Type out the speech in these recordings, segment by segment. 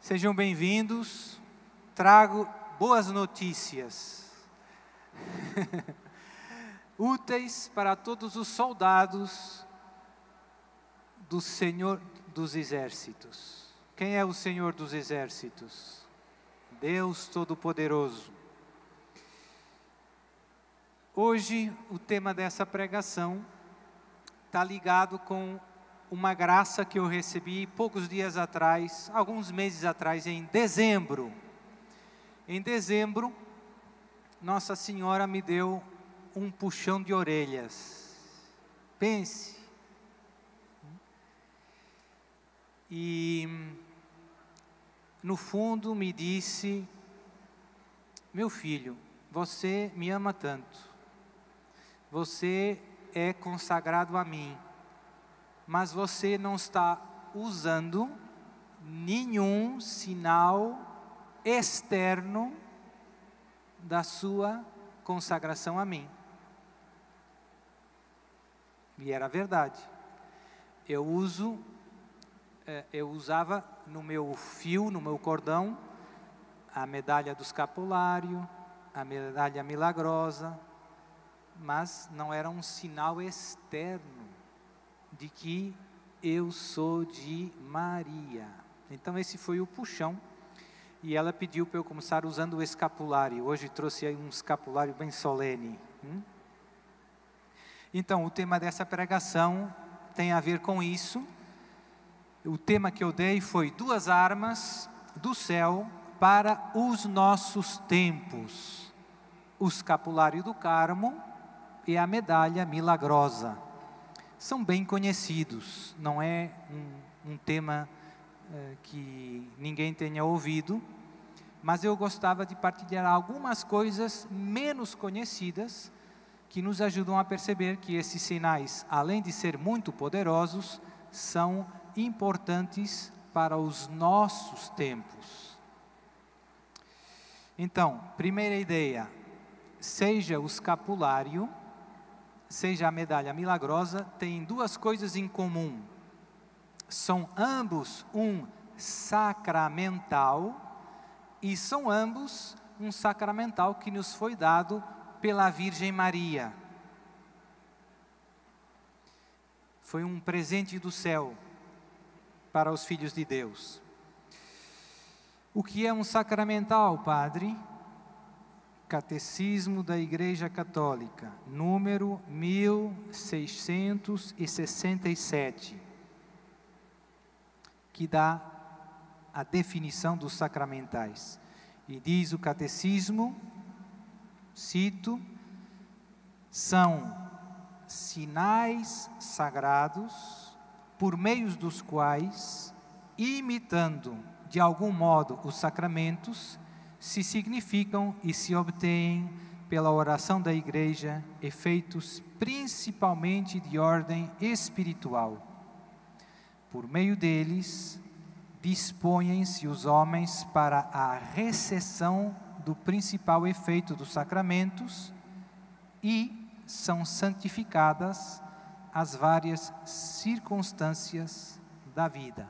Sejam bem-vindos. Trago boas notícias. Úteis para todos os soldados do Senhor dos Exércitos. Quem é o Senhor dos Exércitos? Deus Todo-Poderoso. Hoje, o tema dessa pregação está ligado com uma graça que eu recebi poucos dias atrás, alguns meses atrás, em dezembro. Em dezembro, Nossa Senhora me deu um puxão de orelhas. Pense. E, no fundo, me disse: meu filho, você me ama tanto. Você é consagrado a mim. Mas você não está usando nenhum sinal externo da sua consagração a mim. E era verdade. Eu usava no meu fio, no meu cordão, a medalha do escapulário, a medalha milagrosa, mas não era um sinal externo de que eu sou de Maria. Então esse foi o puxão, e ela pediu para eu começar usando o escapulário. Hoje trouxe aí um escapulário bem solene. Então o tema dessa pregação tem a ver com isso. O tema que eu dei foi 2 armas do céu para os nossos tempos: o escapulário do Carmo e a medalha milagrosa. São bem conhecidos, não é um tema que ninguém tenha ouvido, mas eu gostava de partilhar algumas coisas menos conhecidas que nos ajudam a perceber que esses sinais, além de ser muito poderosos, são importantes para os nossos tempos. Então, primeira ideia: seja o escapulário, seja a medalha milagrosa, tem 2 coisas em comum. São ambos um sacramental, e são ambos um sacramental que nos foi dado pela Virgem Maria. Foi um presente do céu para os filhos de Deus. O que é um sacramental, padre? Catecismo da Igreja Católica, número 1667, que dá a definição dos sacramentais. E diz o catecismo, cito: são sinais sagrados por meio dos quais, imitando de algum modo os sacramentos, se significam e se obtêm pela oração da Igreja efeitos principalmente de ordem espiritual. Por meio deles, dispõem-se os homens para a recepção do principal efeito dos sacramentos e são santificadas as várias circunstâncias da vida.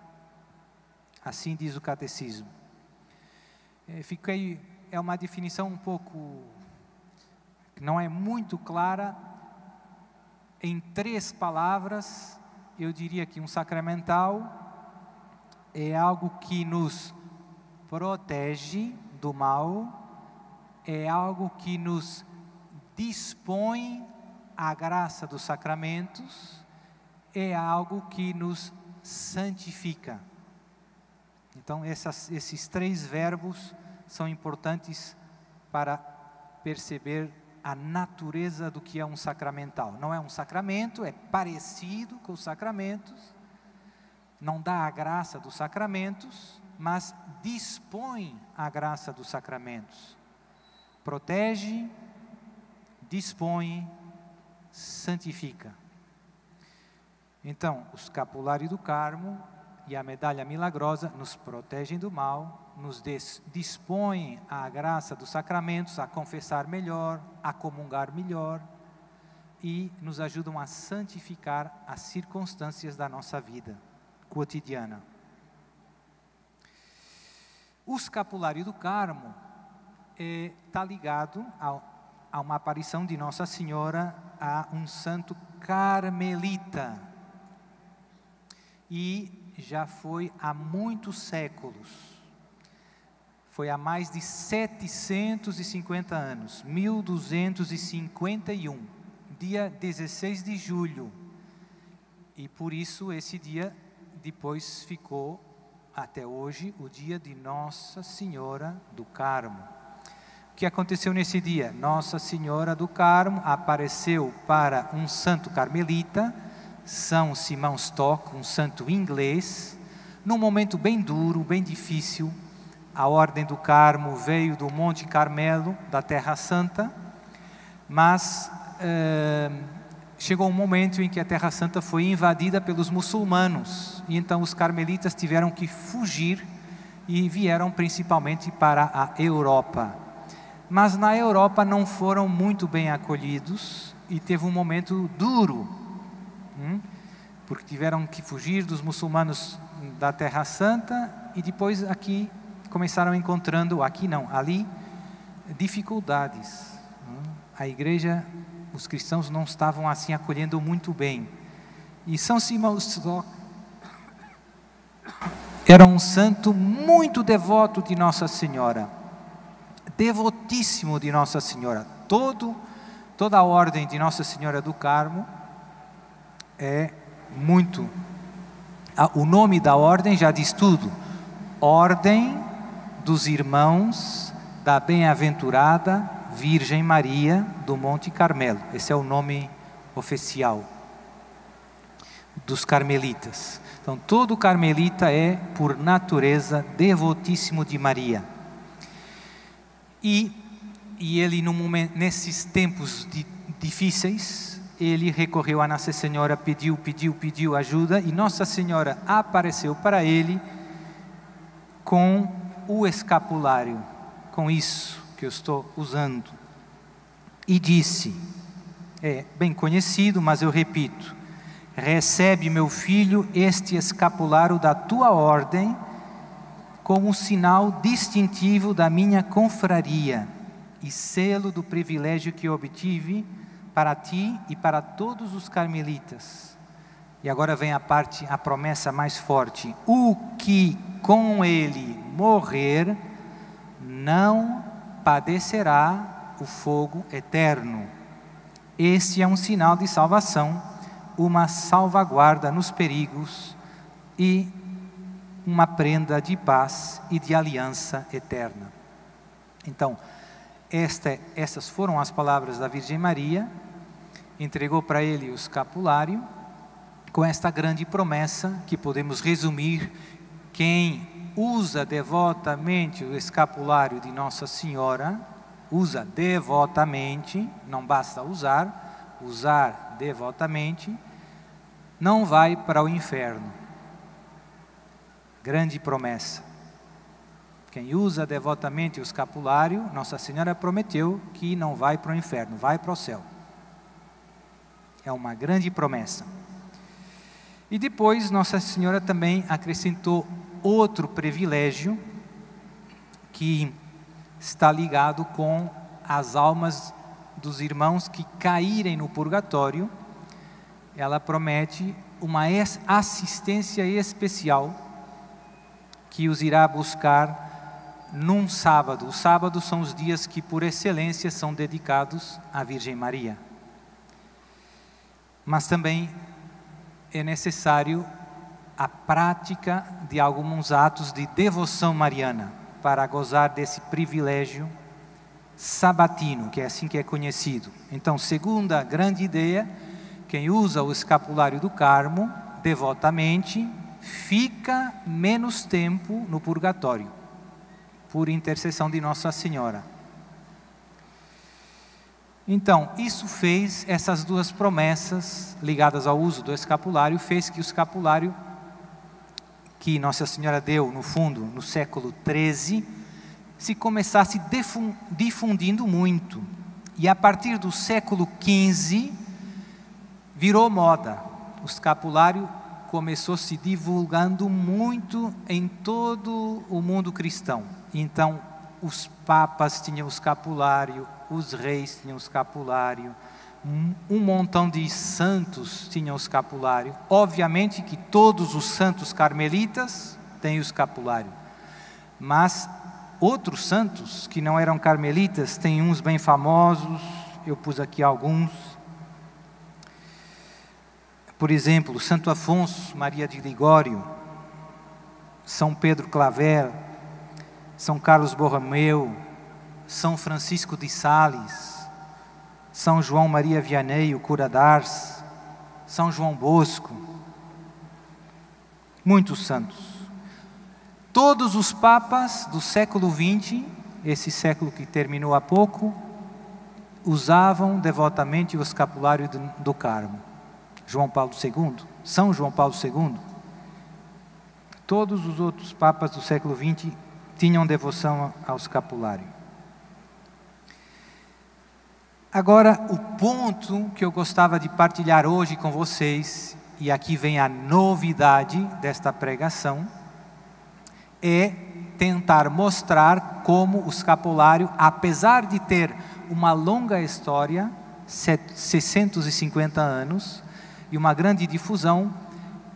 Assim diz o catecismo. É uma definição um pouco, que não é muito clara. Em 3 palavras, eu diria que um sacramental é algo que nos protege do mal, é algo que nos dispõe à graça dos sacramentos, é algo que nos santifica. Então, esses 3 verbos são importantes para perceber a natureza do que é um sacramental. Não é um sacramento, é parecido com os sacramentos, não dá a graça dos sacramentos, mas dispõe a graça dos sacramentos. Protege, dispõe, santifica. Então, o escapulário do Carmo e a medalha milagrosa nos protegem do mal, nos dispõem à graça dos sacramentos, a confessar melhor, a comungar melhor, e nos ajudam a santificar as circunstâncias da nossa vida cotidiana. O escapulário do Carmo está ligado a uma aparição de Nossa Senhora a um santo carmelita. E já foi há muitos séculos. Foi há mais de 750 anos, 1251, dia 16 de julho. E por isso esse dia depois ficou, até hoje, o dia de Nossa Senhora do Carmo. O que aconteceu nesse dia? Nossa Senhora do Carmo apareceu para um santo carmelita, São Simão Stock, um santo inglês, num momento bem duro, bem difícil. A Ordem do Carmo veio do Monte Carmelo, da Terra Santa, mas chegou um momento em que a Terra Santa foi invadida pelos muçulmanos, e então os carmelitas tiveram que fugir e vieram principalmente para a Europa. Mas na Europa não foram muito bem acolhidos e teve um momento duro, porque tiveram que fugir dos muçulmanos da Terra Santa e depois aqui começaram encontrando, aqui não, ali, dificuldades. A igreja, os cristãos não estavam assim acolhendo muito bem. E São Simão Stock era um santo muito devoto de Nossa Senhora, devotíssimo de Nossa Senhora. Toda a ordem de Nossa Senhora do Carmo é muito... O nome da ordem já diz tudo. Ordem dos Irmãos da Bem-aventurada Virgem Maria do Monte Carmelo. Esse é o nome oficial dos carmelitas. Então, todo carmelita é, por natureza, devotíssimo de Maria. E ele, nesses tempos difíceis, ele recorreu a Nossa Senhora, pediu ajuda, e Nossa Senhora apareceu para ele com o escapulário, com isso que eu estou usando, e disse, é bem conhecido, mas eu repito: recebe, meu filho, este escapulário da tua ordem, como um sinal distintivo da minha confraria, e selo do privilégio que obtive para ti e para todos os carmelitas. E agora vem a promessa mais forte: o que com ele morrer, não padecerá o fogo eterno. Este é um sinal de salvação, uma salvaguarda nos perigos e uma prenda de paz e de aliança eterna. Então, essas foram as palavras da Virgem Maria. Entregou para ele o escapulário, com esta grande promessa que podemos resumir: quem usa devotamente o escapulário de Nossa Senhora, usa devotamente, não basta usar devotamente, não vai para o inferno. Grande promessa. Quem usa devotamente o escapulário, Nossa Senhora prometeu que não vai para o inferno, vai para o céu. É uma grande promessa. E depois Nossa Senhora também acrescentou outro privilégio que está ligado com as almas dos irmãos que caírem no purgatório. Ela promete uma assistência especial que os irá buscar num sábado. Os sábados são os dias que por excelência são dedicados à Virgem Maria. Mas também é necessário a prática de alguns atos de devoção mariana para gozar desse privilégio sabatino, que é assim que é conhecido. Então, segunda grande ideia: quem usa o escapulário do Carmo devotamente fica menos tempo no purgatório, por intercessão de Nossa Senhora. Então, isso fez, essas duas promessas ligadas ao uso do escapulário, fez que o escapulário que Nossa Senhora deu, no fundo, no século XIII, se começasse difundindo muito. E a partir do século XV, virou moda o escapulário começou se divulgando muito em todo o mundo cristão. Então, os papas tinham o escapulário, os reis tinham o escapulário, um montão de santos tinham o escapulário. Obviamente que todos os santos carmelitas têm o escapulário, mas outros santos que não eram carmelitas têm uns bem famosos. Eu pus aqui alguns. Por exemplo, Santo Afonso Maria de Ligório, São Pedro Claver, São Carlos Borromeu, São Francisco de Sales, São João Maria Vianney, o cura d'Ars, São João Bosco, muitos santos. Todos os papas do século XX, esse século que terminou há pouco, usavam devotamente o escapulário do Carmo. João Paulo II, São João Paulo II, todos os outros papas do século XX tinham devoção ao escapulário. Agora, o ponto que eu gostava de partilhar hoje com vocês, e aqui vem a novidade desta pregação, é tentar mostrar como o escapulário, apesar de ter uma longa história, 650 anos, e uma grande difusão,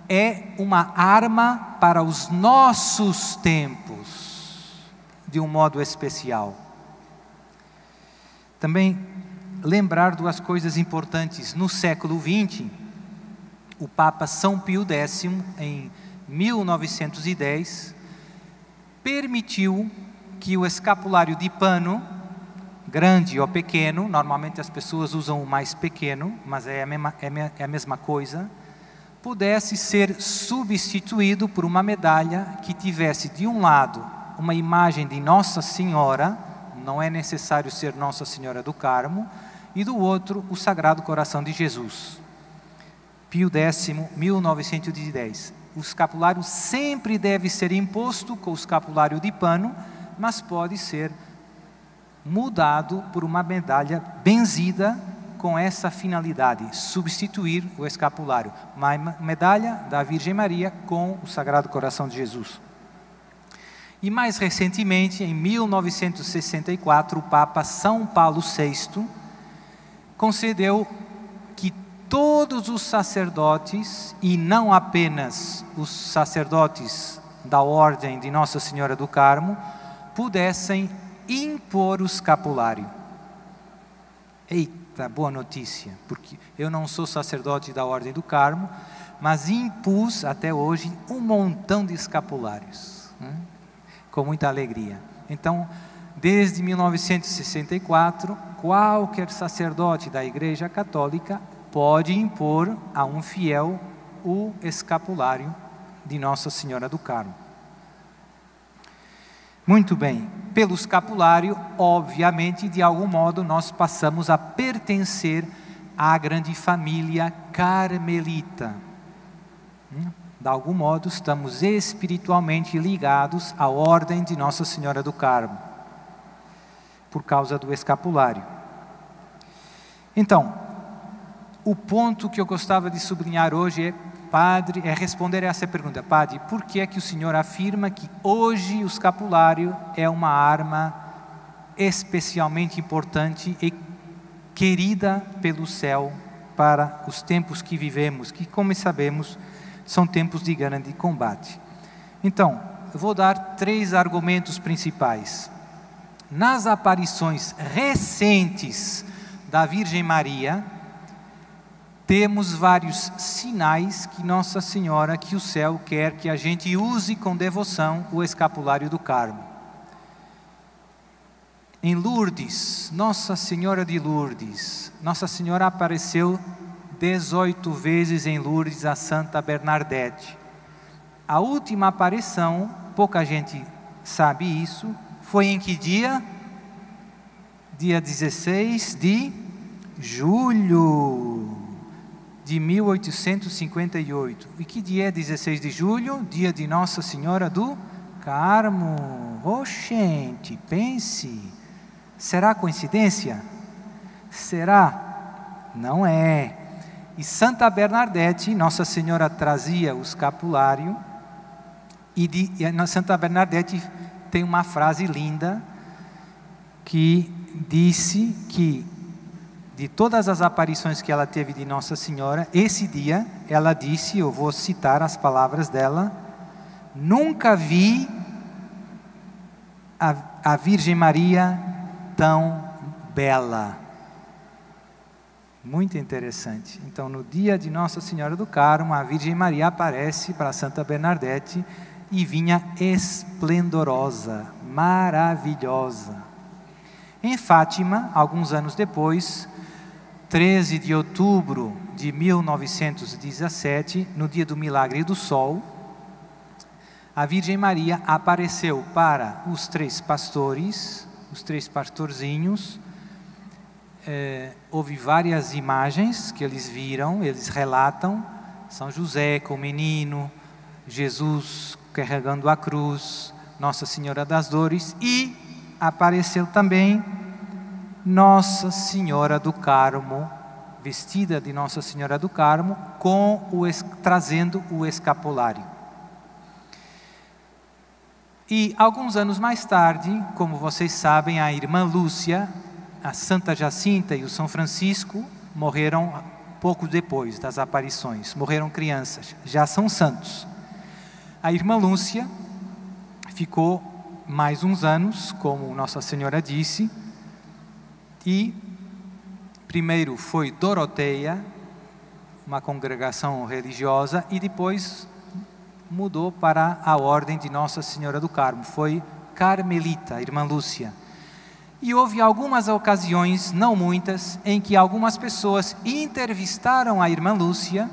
é uma arma para os nossos tempos, de um modo especial. Também lembrar duas coisas importantes. No século XX, o Papa São Pio X, em 1910, permitiu que o escapulário de pano, grande ou pequeno, normalmente as pessoas usam o mais pequeno, mas é a mesma coisa, pudesse ser substituído por uma medalha que tivesse de um lado uma imagem de Nossa Senhora, não é necessário ser Nossa Senhora do Carmo, e do outro o Sagrado Coração de Jesus. Pio X, 1910. O escapulário sempre deve ser imposto com o escapulário de pano, mas pode ser mudado por uma medalha benzida com essa finalidade, substituir o escapulário. Uma medalha da Virgem Maria com o Sagrado Coração de Jesus. E mais recentemente, em 1964, o Papa São Paulo VI concedeu que todos os sacerdotes, e não apenas os sacerdotes da Ordem de Nossa Senhora do Carmo, pudessem impor o escapulário. Eita, boa notícia, porque eu não sou sacerdote da Ordem do Carmo, mas impus até hoje um montão de escapulários, com muita alegria. Então, desde 1964, qualquer sacerdote da Igreja Católica pode impor a um fiel o escapulário de Nossa Senhora do Carmo. Muito bem, pelo escapulário, obviamente, de algum modo, nós passamos a pertencer à grande família carmelita. De algum modo, estamos espiritualmente ligados à Ordem de Nossa Senhora do Carmo, por causa do escapulário. Então, o ponto que eu gostava de sublinhar hoje é responder a essa pergunta: Padre, por que é que o senhor afirma que hoje o escapulário é uma arma especialmente importante e querida pelo céu para os tempos que vivemos, que, como sabemos, são tempos de grande combate? Então, eu vou dar 3 argumentos principais. Nas aparições recentes da Virgem Maria, temos vários sinais que Nossa Senhora, que o céu quer que a gente use com devoção o escapulário do Carmo. Em Lourdes, Nossa Senhora de Lourdes, Nossa Senhora apareceu 18 vezes em Lourdes a Santa Bernadette. A última aparição, pouca gente sabe isso, foi em que dia? Dia 16 de julho de 1858. E que dia é 16 de julho? Dia de Nossa Senhora do Carmo. Oh, gente, pense. Será coincidência? Será? Não é. E Santa Bernadette, Nossa Senhora trazia o escapulário, e Santa Bernadette tem uma frase linda, que disse que, de todas as aparições que ela teve de Nossa Senhora, esse dia, ela disse, eu vou citar as palavras dela, nunca vi a Virgem Maria tão bela. Muito interessante. Então, no dia de Nossa Senhora do Carmo, a Virgem Maria aparece para Santa Bernadette e vinha esplendorosa, maravilhosa. Em Fátima, alguns anos depois, 13 de outubro de 1917, no dia do Milagre do Sol, a Virgem Maria apareceu para os três pastores, os três pastorzinhos. Houve várias imagens que eles viram, eles relatam, São José com o menino, Jesus carregando a cruz, Nossa Senhora das Dores, e apareceu também Nossa Senhora do Carmo, vestida de Nossa Senhora do Carmo, trazendo o escapulário. E alguns anos mais tarde, como vocês sabem, a irmã Lúcia, a Santa Jacinta e o São Francisco morreram pouco depois das aparições, morreram crianças, já são santos. A irmã Lúcia ficou mais uns anos, como Nossa Senhora disse, e primeiro foi Doroteia, uma congregação religiosa, e depois mudou para a ordem de Nossa Senhora do Carmo, foi carmelita, a irmã Lúcia. E houve algumas ocasiões, não muitas, em que algumas pessoas entrevistaram a irmã Lúcia,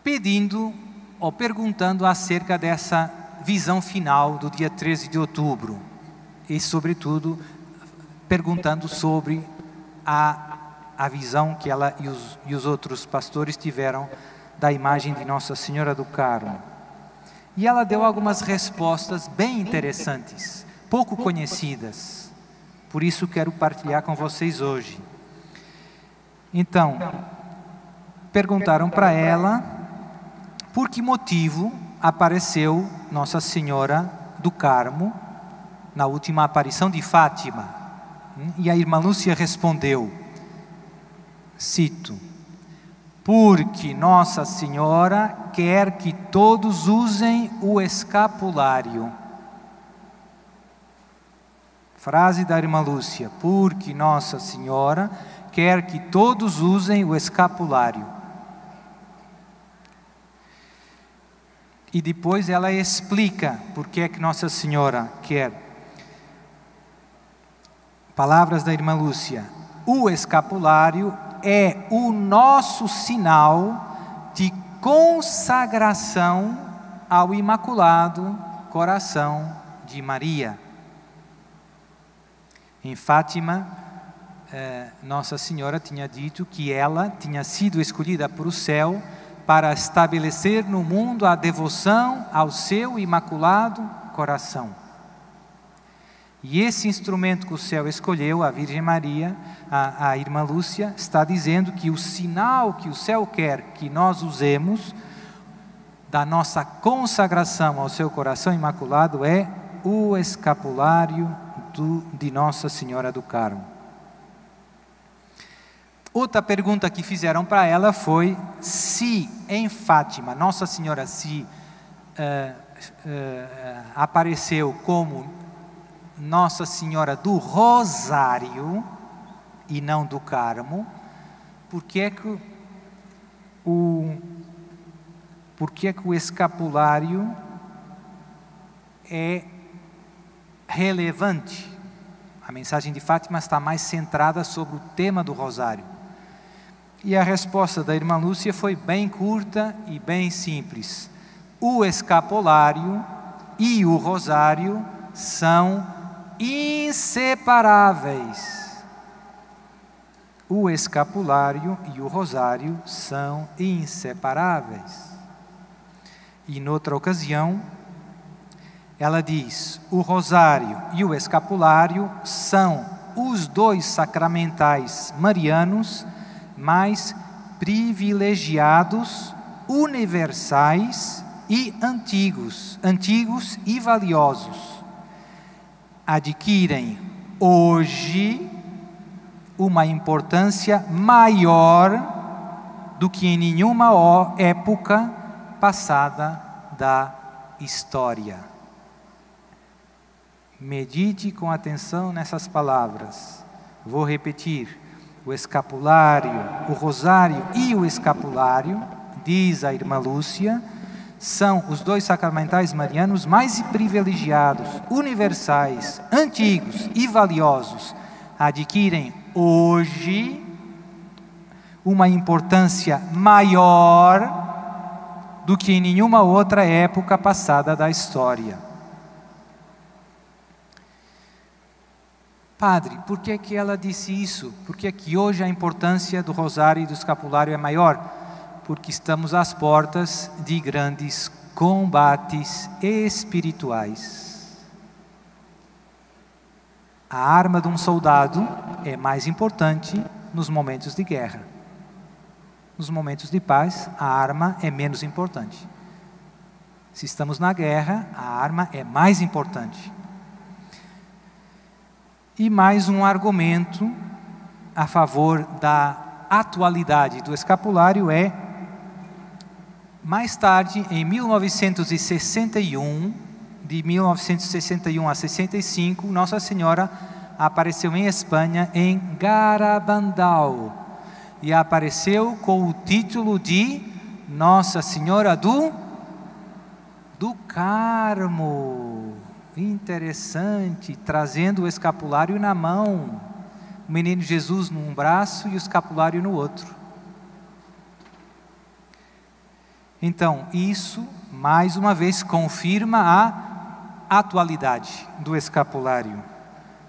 pedindo ou perguntando acerca dessa visão final do dia 13 de outubro. E, sobretudo, perguntando sobre a visão que ela e os outros pastores tiveram da imagem de Nossa Senhora do Carmo. E ela deu algumas respostas bem interessantes, pouco conhecidas, por isso quero partilhar com vocês hoje. Então, perguntaram para ela por que motivo apareceu Nossa Senhora do Carmo na última aparição de Fátima. E a irmã Lúcia respondeu, cito, porque Nossa Senhora quer que todos usem o escapulário. Frase da irmã Lúcia, porque Nossa Senhora quer que todos usem o escapulário. E depois ela explica por que é que Nossa Senhora quer. Palavras da irmã Lúcia, o escapulário é o nosso sinal de consagração ao Imaculado Coração de Maria. Em Fátima, Nossa Senhora tinha dito que ela tinha sido escolhida para o céu para estabelecer no mundo a devoção ao seu Imaculado Coração. E esse instrumento que o céu escolheu, a Virgem Maria, a irmã Lúcia, está dizendo que o sinal que o céu quer que nós usemos da nossa consagração ao seu coração imaculado é o escapulário de Nossa Senhora do Carmo. Outra pergunta que fizeram para ela foi se em Fátima Nossa Senhora apareceu como Nossa Senhora do Rosário e não do Carmo, por que é que o escapulário é relevante? A mensagem de Fátima está mais centrada sobre o tema do Rosário. E a resposta da irmã Lúcia foi bem curta e bem simples. O escapulário e o Rosário são inseparáveis. O escapulário e o Rosário são inseparáveis. E noutra ocasião, ela diz, o Rosário e o escapulário são os dois sacramentais marianos mais privilegiados, universais e antigos e valiosos, adquirem hoje uma importância maior do que em nenhuma época passada da história. Medite com atenção nessas palavras. Vou repetir. O escapulário, o rosário e o escapulário, diz a irmã Lúcia, são os dois sacramentais marianos mais privilegiados, universais, antigos e valiosos. Adquirem hoje uma importância maior do que em nenhuma outra época passada da história. Padre, por que que ela disse isso? Por que que hoje a importância do rosário e do escapulário é maior? Porque estamos às portas de grandes combates espirituais. A arma de um soldado é mais importante nos momentos de guerra. Nos momentos de paz, a arma é menos importante. Se estamos na guerra, a arma é mais importante. E mais um argumento a favor da atualidade do escapulário é, mais tarde, em 1961, de 1961 a 65, Nossa Senhora apareceu em Espanha, em Garabandal, e apareceu com o título de Nossa Senhora do Carmo. Interessante, trazendo o escapulário na mão, o menino Jesus num braço e o escapulário no outro. Então, isso, mais uma vez, confirma a atualidade do escapulário.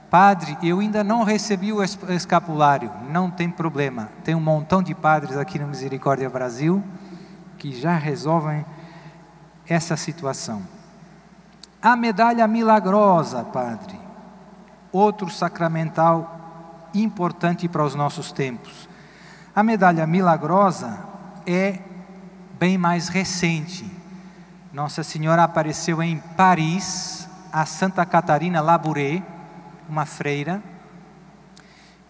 Padre, eu ainda não recebi o escapulário. Não tem problema, tem um montão de padres aqui no Misericórdia Brasil que já resolvem essa situação. A medalha milagrosa, Padre, outro sacramental importante para os nossos tempos. A medalha milagrosa é bem mais recente. Nossa Senhora apareceu em Paris, a Santa Catarina Labouré, uma freira,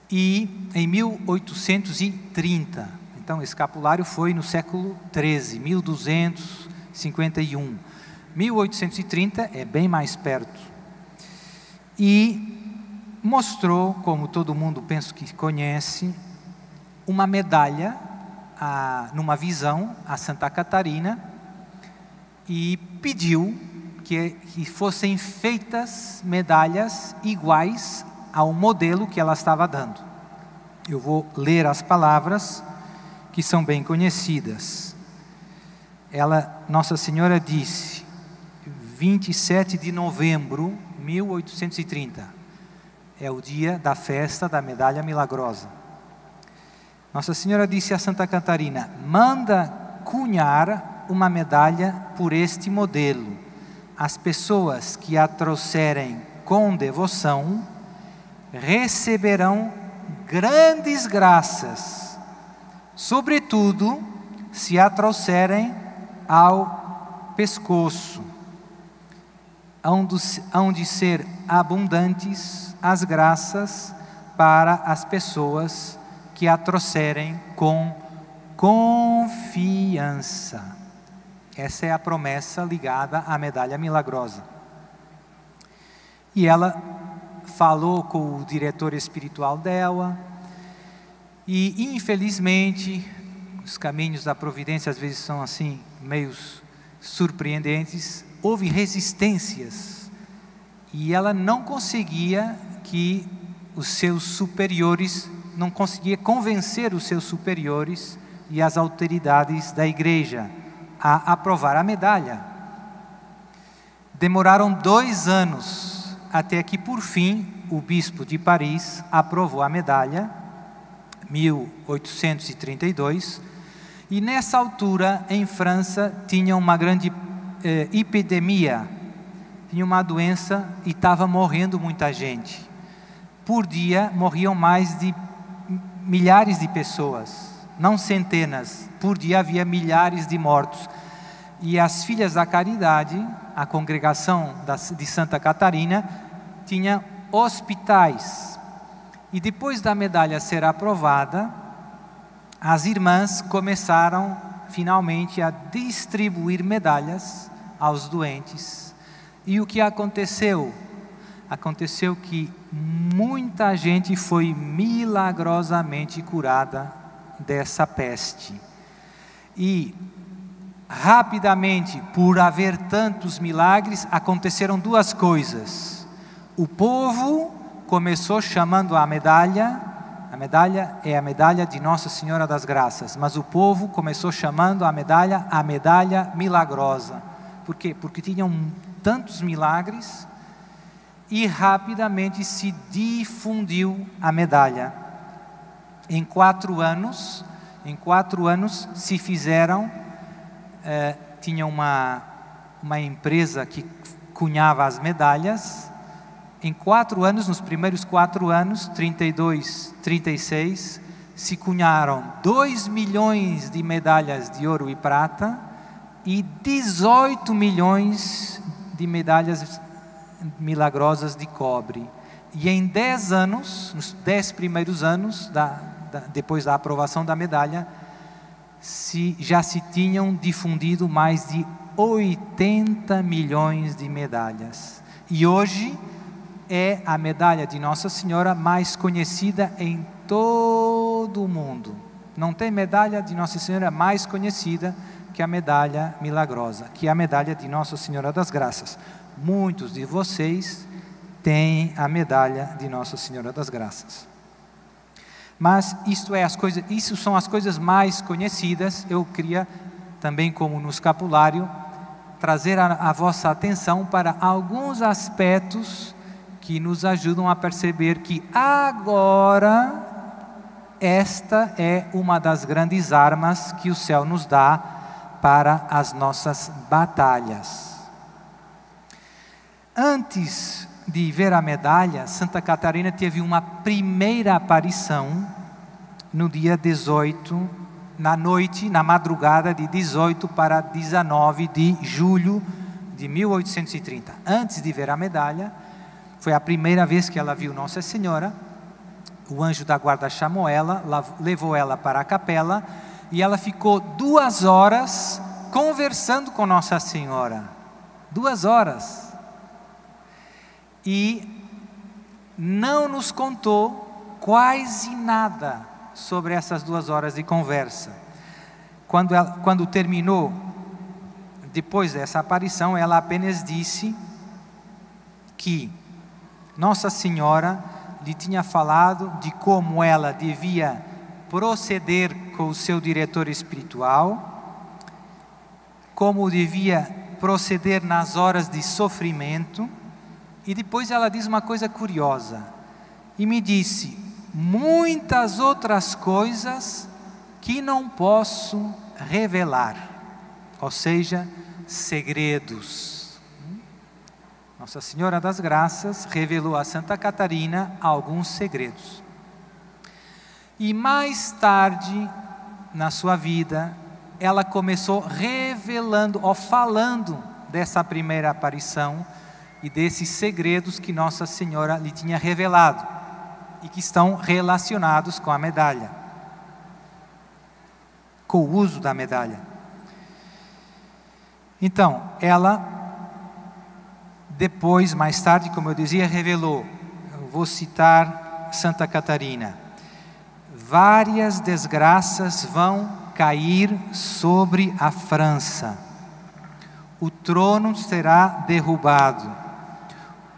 e em 1830. Então, o escapulário foi no século XIII, 1251. 1830 é bem mais perto. E mostrou, como todo mundo penso que conhece, uma medalha, numa visão, a Santa Catarina, e pediu que fossem feitas medalhas iguais ao modelo que ela estava dando. Eu vou ler as palavras que são bem conhecidas. Nossa Senhora disse, 27 de novembro de 1830, é o dia da festa da medalha milagrosa. Nossa Senhora disse a Santa Catarina, manda cunhar uma medalha por este modelo. As pessoas que a trouxerem com devoção receberão grandes graças, sobretudo se a trouxerem ao pescoço. Hão de ser abundantes as graças para as pessoas que a trouxerem com confiança. Essa é a promessa ligada à medalha milagrosa. E ela falou com o diretor espiritual dela, e infelizmente, os caminhos da providência às vezes são assim, meio surpreendentes, houve resistências, e ela não conseguia que os seus superiores, não conseguia convencer os seus superiores e as autoridades da igreja a aprovar a medalha. Demoraram 2 anos, até que por fim, o bispo de Paris aprovou a medalha, 1832, e nessa altura, em França, tinha uma grande epidemia, tinha uma doença e estava morrendo muita gente. Por dia morriam mais de milhares de pessoas. não centenas, por dia havia milhares de mortos. E as Filhas da Caridade, a congregação de Santa Catarina, tinha hospitais. E depois da medalha ser aprovada, as irmãs começaram finalmente a distribuir medalhas aos doentes. E o que aconteceu? Aconteceu que muita gente foi milagrosamente curada dessa peste. E rapidamente, por haver tantos milagres, aconteceram duas coisas. O povo começou chamando a medalha é a medalha de Nossa Senhora das Graças, mas o povo começou chamando a medalha milagrosa. Por quê? Porque tinham tantos milagres e rapidamente se difundiu a medalha. Em 4 anos se fizeram, tinha uma empresa que cunhava as medalhas. Em 4 anos, nos primeiros 4 anos, 32, 36, se cunharam 2 milhões de medalhas de ouro e prata e 18 milhões de medalhas milagrosas de cobre. E em 10 anos, nos 10 primeiros anos, depois da aprovação da medalha, já se tinham difundido mais de 80 milhões de medalhas. E hoje é a medalha de Nossa Senhora mais conhecida em todo o mundo. Não tem medalha de Nossa Senhora mais conhecida que a medalha milagrosa, que é a medalha de Nossa Senhora das Graças. Muitos de vocês têm a medalha de Nossa Senhora das Graças. Mas isso são as coisas mais conhecidas. Eu queria também, como no escapulário, trazer a vossa atenção para alguns aspectos que nos ajudam a perceber que agora esta é uma das grandes armas que o céu nos dá para as nossas batalhas. Antes de ver a medalha, Santa Catarina teve uma primeira aparição no dia 18, na madrugada de 18 para 19 de julho de 1830. Antes de ver a medalha, foi a primeira vez que ela viu Nossa Senhora. O anjo da guarda chamou ela, levou ela para a capela e ela ficou 2 horas conversando com Nossa Senhora. 2 horas. E não nos contou quase nada sobre essas 2 horas de conversa. Quando terminou, depois dessa aparição, ela apenas disse que Nossa Senhora lhe tinha falado de como ela devia proceder com o seu diretor espiritual, como devia proceder nas horas de sofrimento. E depois ela diz uma coisa curiosa, e me disse muitas outras coisas que não posso revelar, ou seja, segredos. Nossa Senhora das Graças revelou a Santa Catarina alguns segredos. E mais tarde, na sua vida, ela começou revelando, ou falando dessa primeira aparição, e desses segredos que Nossa Senhora lhe tinha revelado e que estão relacionados com a medalha, com o uso da medalha. Então, ela depois, mais tarde, como eu dizia, revelou, eu vou citar Santa Catarina: várias desgraças vão cair sobre a França, o trono será derrubado,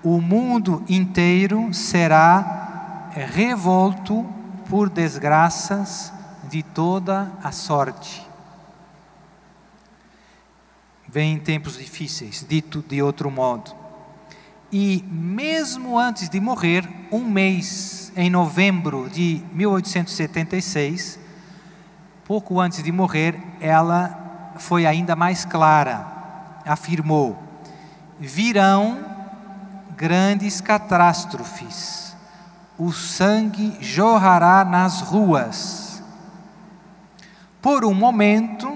o mundo inteiro será revolto por desgraças de toda a sorte. Vem tempos difíceis, dito de outro modo. E mesmo antes de morrer, um mês, em novembro de 1876, pouco antes de morrer, ela foi ainda mais clara. Afirmou: virão grandes catástrofes, o sangue jorrará nas ruas. por um momento,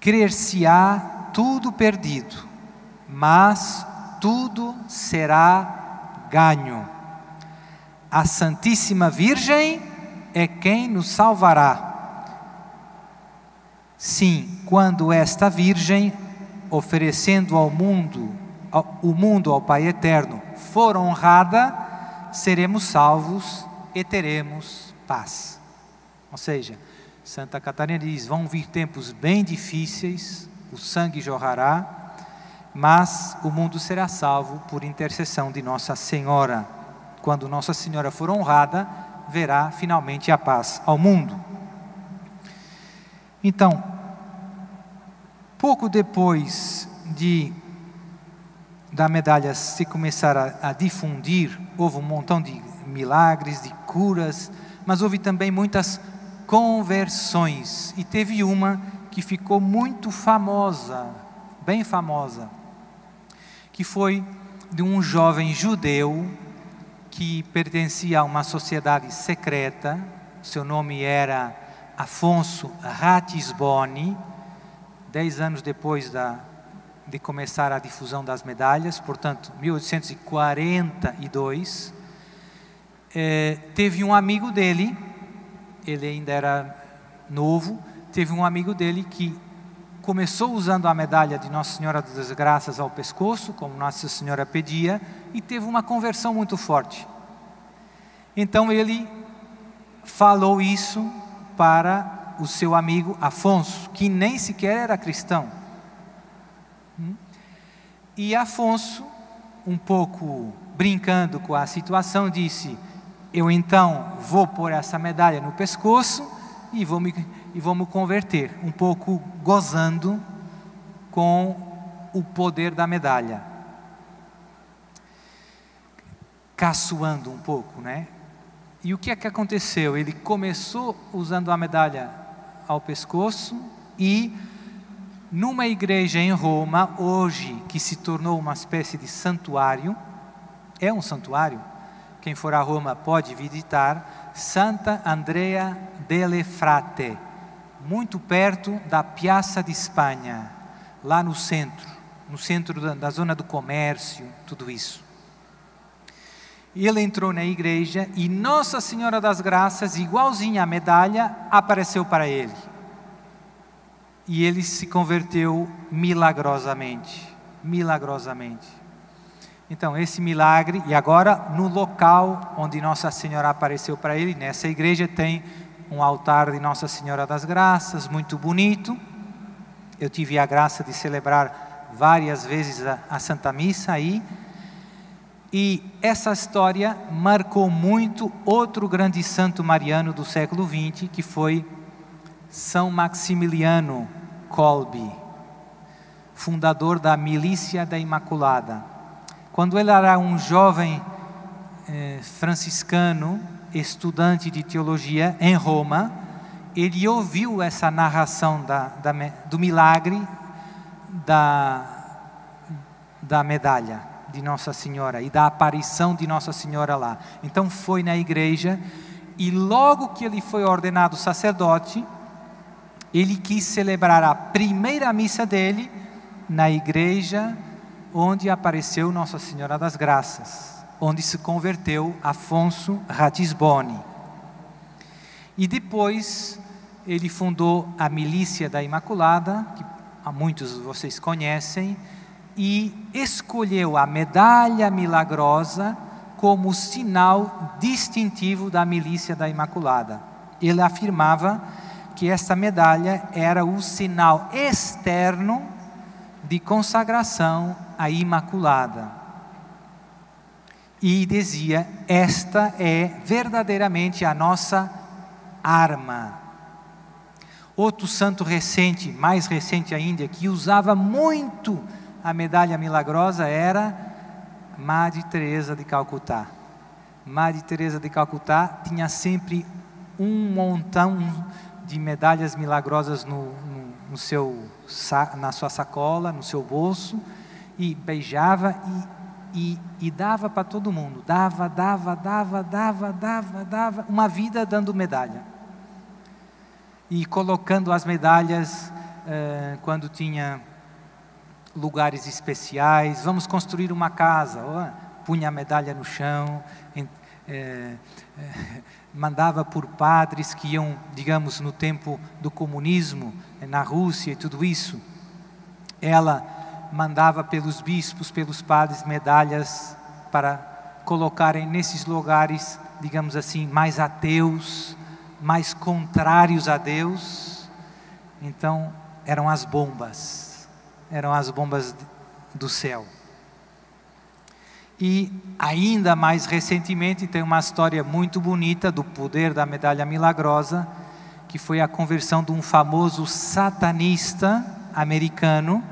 crer-se-á tudo perdido, mas tudo será ganho. A Santíssima Virgem é quem nos salvará. Sim, quando esta Virgem, oferecendo o mundo ao Pai Eterno, for honrada, seremos salvos e teremos paz. Ou seja, Santa Catarina diz, vão vir tempos bem difíceis, o sangue jorrará, mas o mundo será salvo por intercessão de Nossa Senhora. Quando Nossa Senhora for honrada, verá finalmente a paz ao mundo. Então, pouco depois da medalha se começar a difundir, houve um montão de milagres, de curas, mas houve também muitas conversões. E teve uma que ficou muito famosa, bem famosa, que foi de um jovem judeu que pertencia a uma sociedade secreta. Seu nome era Afonso Ratisbonne. 10 anos depois de começar a difusão das medalhas, portanto, 1842, teve um amigo dele, ele ainda era novo, teve um amigo dele que começou usando a medalha de Nossa Senhora das Graças ao pescoço, como Nossa Senhora pedia, e teve uma conversão muito forte. Então ele falou isso para o seu amigo Afonso, que nem sequer era cristão. E Afonso, um pouco brincando com a situação, disse, eu então vou pôr essa medalha no pescoço e vou me converter, um pouco gozando com o poder da medalha. Caçoando um pouco, né? E o que é que aconteceu? Ele começou usando a medalha ao pescoço e numa igreja em Roma, hoje, que se tornou uma espécie de santuário, é um santuário, quem for a Roma pode visitar, Santa Andrea delle Frate, muito perto da Piazza di Spagna, lá no centro da zona do comércio, tudo isso. Ele entrou na igreja e Nossa Senhora das Graças, igualzinha à medalha, apareceu para ele. E ele se converteu milagrosamente. Então, esse milagre, e agora no local onde Nossa Senhora apareceu para ele, nessa igreja tem um altar de Nossa Senhora das Graças, muito bonito. Eu tive a graça de celebrar várias vezes a Santa Missa aí. E essa história marcou muito outro grande santo mariano do século XX, que foi São Maximiliano Kolbe, fundador da Milícia da Imaculada. Quando ele era um jovem franciscano, estudante de teologia em Roma, ele ouviu essa narração do milagre da medalha de Nossa Senhora e da aparição de Nossa Senhora lá. Então foi na igreja e logo que ele foi ordenado sacerdote, ele quis celebrar a primeira missa dele na igreja onde apareceu Nossa Senhora das Graças, onde se converteu Afonso Ratisbonne. E depois ele fundou a Milícia da Imaculada, que muitos de vocês conhecem, e escolheu a medalha milagrosa como sinal distintivo da Milícia da Imaculada. Ele afirmava que esta medalha era o sinal externo de consagração à Imaculada. E dizia, esta é verdadeiramente a nossa arma. Outro santo recente, mais recente ainda, que usava muito a medalha milagrosa era Madre Teresa de Calcutá. Madre Teresa de Calcutá tinha sempre um montão de medalhas milagrosas na sua sacola, no seu bolso, e beijava e dava para todo mundo. Dava, uma vida dando medalha. e colocando as medalhas quando tinha lugares especiais. Vamos construir uma casa, punha a medalha no chão, mandava por padres que iam, digamos, no tempo do comunismo, na Rússia e tudo isso. Ela mandava pelos bispos, pelos padres, medalhas para colocarem nesses lugares, digamos assim, mais ateus, mais contrários a Deus. Então, eram as bombas do céu. E ainda mais recentemente tem uma história muito bonita do poder da medalha milagrosa, que foi a conversão de um famoso satanista americano,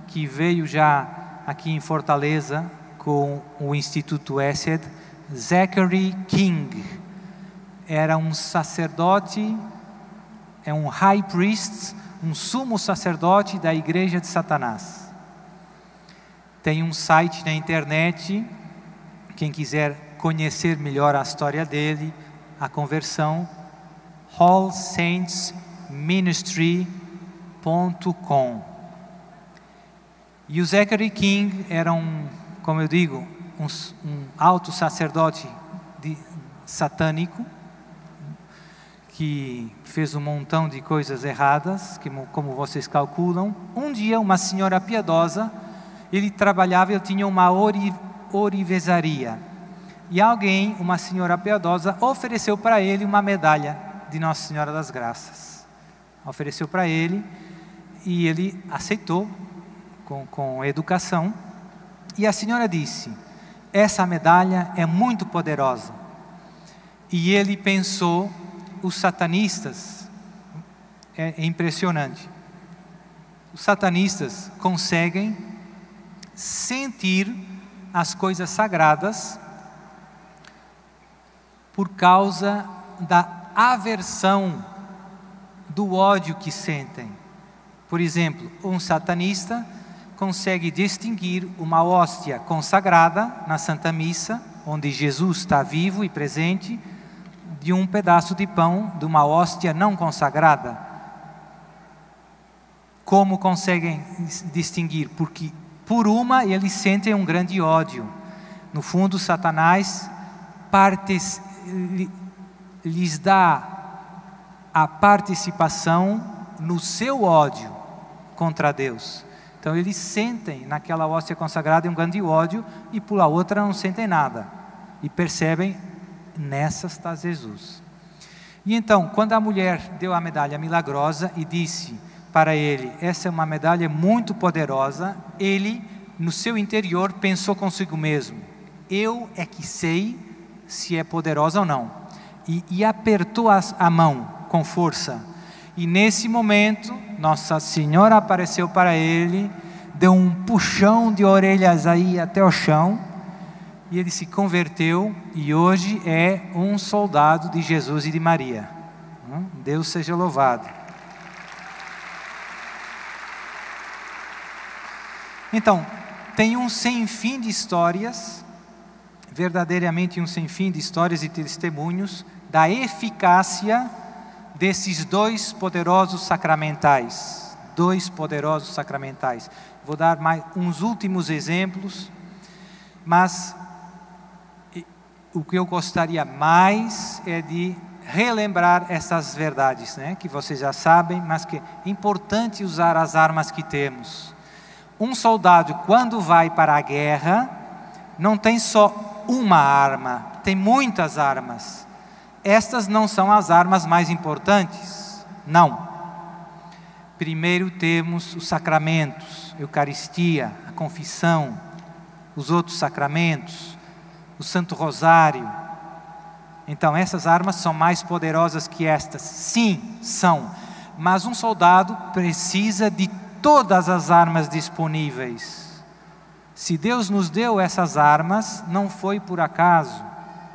que veio já aqui em Fortaleza com o Instituto Esed, Zachary King. Era um sacerdote, um high priest, um sumo sacerdote da igreja de Satanás. Tem um site na internet, quem quiser conhecer melhor a história dele, a conversão, allsaintsministry.com. E o Zachary King era como eu digo, um alto sacerdote satânico, que fez um montão de coisas erradas, como vocês calculam. Um dia, uma senhora piedosa, ele tinha uma orivesaria. E uma senhora piedosa, ofereceu para ele uma medalha de Nossa Senhora das Graças. Ofereceu para ele, e ele aceitou, com educação. E a senhora disse: essa medalha é muito poderosa. E ele pensou, os satanistas, é impressionante, os satanistas conseguem sentir as coisas sagradas por causa da aversão, do ódio que sentem. Por exemplo, um satanista consegue distinguir uma hóstia consagrada na Santa Missa, onde Jesus está vivo e presente, de um pedaço de pão, de uma hóstia não consagrada. Como conseguem distinguir? Porque por uma eles sentem um grande ódio. No fundo, Satanás lhes dá a participação no seu ódio contra Deus. Então eles sentem naquela hóstia consagrada um grande ódio, e por a outra não sentem nada. E percebem, nessa está Jesus. E então, quando a mulher deu a medalha milagrosa e disse para ele: essa é uma medalha muito poderosa, ele, no seu interior, pensou consigo mesmo: eu é que sei se é poderosa ou não. E apertou a mão com força. E nesse momento, Nossa Senhora apareceu para ele, deu um puxão de orelhas aí até o chão, e ele se converteu, e hoje é um soldado de Jesus e de Maria. Deus seja louvado. Então, tem um sem fim de histórias, verdadeiramente um sem fim de histórias e testemunhos da eficácia desses dois poderosos sacramentais. Vou dar mais uns últimos exemplos, mas o que eu gostaria mais é de relembrar essas verdades, né, que vocês já sabem, mas que é importante usar as armas que temos. Um soldado, quando vai para a guerra, não tem só uma arma, tem muitas armas. Estas não são as armas mais importantes, não. Primeiro temos os sacramentos, Eucaristia, a confissão, os outros sacramentos, o Santo Rosário. Então essas armas são mais poderosas que estas. Sim, são. Mas um soldado precisa de todas as armas disponíveis. Se Deus nos deu essas armas, não foi por acaso.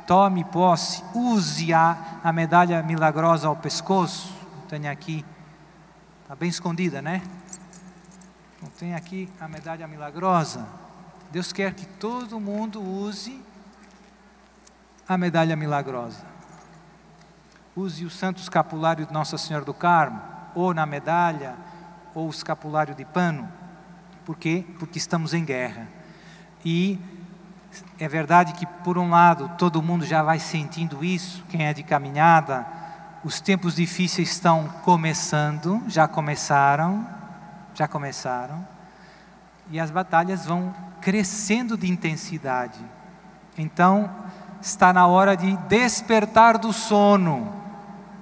Tome posse, use a medalha milagrosa ao pescoço. Tenho aqui, está bem escondida, né? Tem aqui a medalha milagrosa. Deus quer que todo mundo use a medalha milagrosa. use o santo escapulário de Nossa Senhora do Carmo, ou na medalha, ou o escapulário de pano. Por quê? Porque estamos em guerra. E é verdade que, por um lado, todo mundo já vai sentindo isso, quem é de caminhada, os tempos difíceis estão começando, já começaram, e as batalhas vão crescendo de intensidade. Então, está na hora de despertar do sono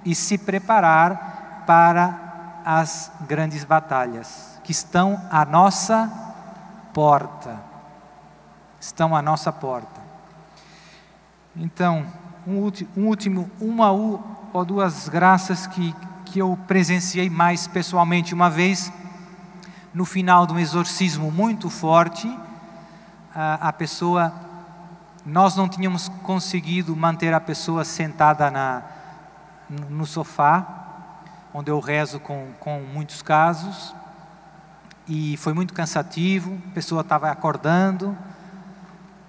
e se preparar para as grandes batalhas que estão à nossa porta. Estão à nossa porta. Então, uma ou duas graças que eu presenciei mais pessoalmente. Uma vez, no final de um exorcismo muito forte, a pessoa, nós não tínhamos conseguido manter a pessoa sentada no sofá, onde eu rezo com muitos casos, e foi muito cansativo, a pessoa estava acordando,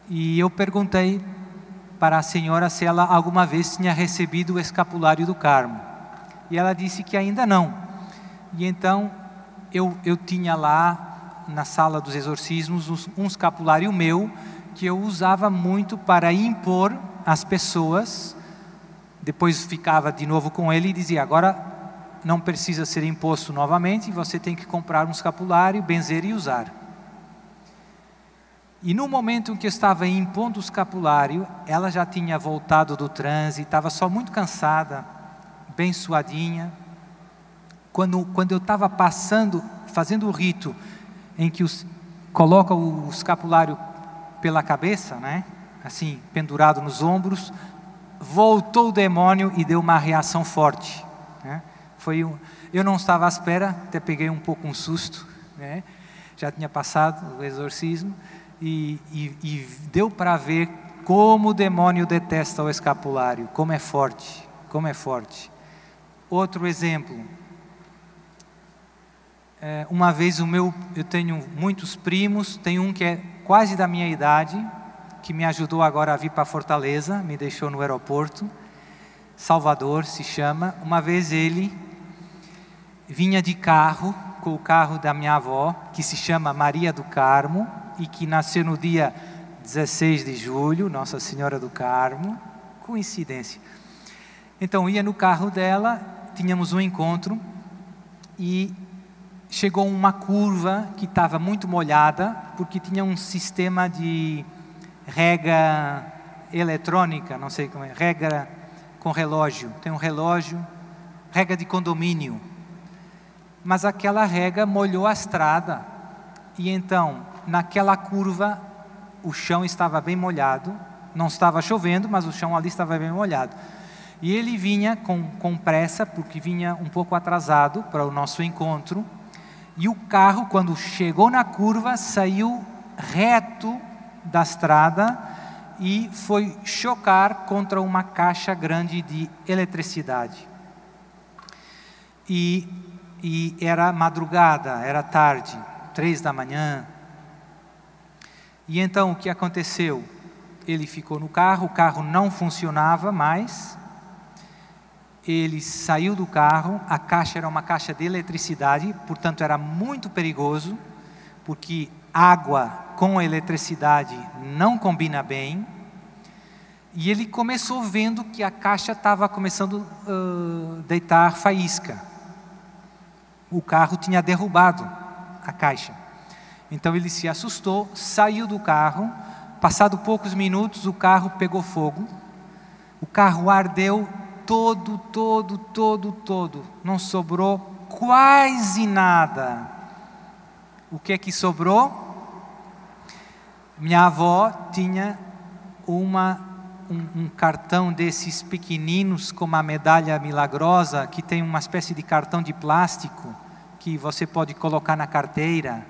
e eu perguntei para a senhora se ela alguma vez tinha recebido o escapulário do Carmo, e ela disse que ainda não. E então eu tinha lá na sala dos exorcismos um escapulário meu, que eu usava muito para impor às pessoas. Depois ficava de novo com ele e dizia: agora não precisa ser imposto novamente, você tem que comprar um escapulário, benzer e usar. E no momento em que eu estava impondo o escapulário, ela já tinha voltado do transe, estava só muito cansada, bem suadinha. Quando eu estava fazendo o rito em que coloca o escapulário pela cabeça, né? Assim, pendurado nos ombros, voltou o demônio e deu uma reação forte, né? Eu não estava à espera, até peguei um pouco um susto, né? Já tinha passado o exorcismo, e deu para ver como o demônio detesta o escapulário, como é forte, como é forte. Outro exemplo, uma vez eu tenho muitos primos, tem um que é quase da minha idade, que me ajudou agora a vir para Fortaleza, me deixou no aeroporto, Salvador se chama. Uma vez ele vinha de carro, com o carro da minha avó, que se chama Maria do Carmo, e que nasceu no dia 16 de julho, Nossa Senhora do Carmo, coincidência. Então ia no carro dela, tínhamos um encontro, e chegou uma curva que estava muito molhada, porque tinha um sistema de rega eletrônica, não sei como é, rega com relógio, tem um relógio, rega de condomínio. Mas aquela rega molhou a estrada, e então, naquela curva, o chão estava bem molhado, não estava chovendo, mas o chão ali estava bem molhado. E ele vinha com pressa, porque vinha um pouco atrasado para o nosso encontro, e o carro, quando chegou na curva, saiu reto da estrada e foi chocar contra uma caixa grande de eletricidade. E era madrugada, era tarde, 3 da manhã. E então o que aconteceu? Ele ficou no carro, o carro não funcionava mais. Ele saiu do carro, a caixa era uma caixa de eletricidade, portanto era muito perigoso, porque água com eletricidade não combina bem. E ele começou vendo que a caixa estava começando a deitar faísca. O carro tinha derrubado a caixa. Então ele se assustou, saiu do carro. Passado poucos minutos, o carro pegou fogo. O carro ardeu todo. Não sobrou quase nada. O que é que sobrou? Minha avó tinha um cartão desses pequeninos com uma medalha milagrosa, que tem uma espécie de cartão de plástico que você pode colocar na carteira.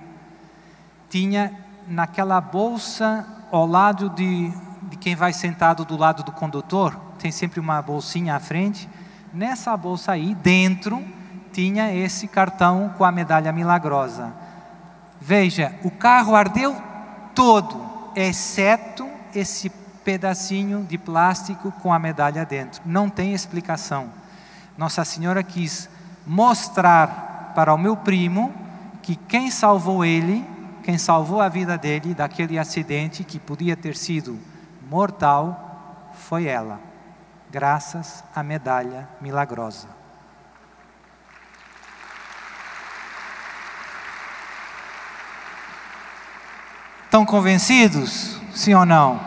Tinha naquela bolsa ao lado de quem vai sentado do lado do condutor, tem sempre uma bolsinha à frente. Nessa bolsa aí, dentro, tinha esse cartão com a medalha milagrosa. Veja, o carro ardeu todo, exceto esse pedacinho de plástico com a medalha dentro. Não tem explicação. Nossa Senhora quis mostrar para o meu primo que quem salvou ele, quem salvou a vida dele daquele acidente que podia ter sido mortal, foi ela, graças à medalha milagrosa. Estão convencidos? Sim ou não?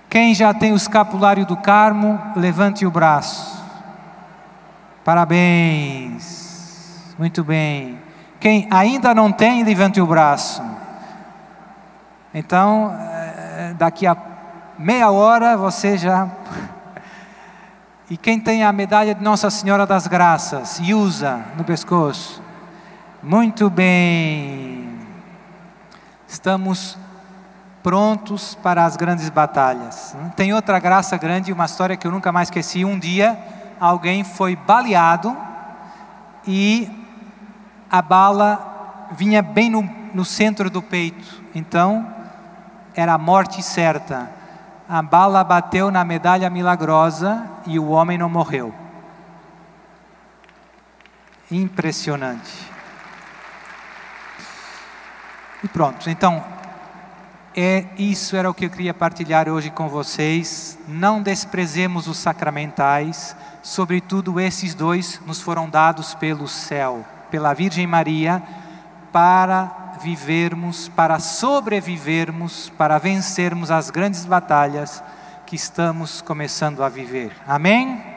Quem já tem o escapulário do Carmo, levante o braço. Parabéns. Muito bem. Quem ainda não tem, levante o braço. Então, daqui a meia hora você já... E quem tem a medalha de Nossa Senhora das Graças e usa no pescoço? Muito bem. Estamos prontos para as grandes batalhas. Tem outra graça grande, uma história que eu nunca mais esqueci. Um dia, alguém foi baleado e a bala vinha bem no centro do peito. Então, era a morte certa. A bala bateu na medalha milagrosa e o homem não morreu. Impressionante. E pronto, então, isso era o que eu queria partilhar hoje com vocês. Não desprezemos os sacramentais, sobretudo esses dois nos foram dados pelo céu, pela Virgem Maria, para vivermos, para sobrevivermos, para vencermos as grandes batalhas que estamos começando a viver. Amém?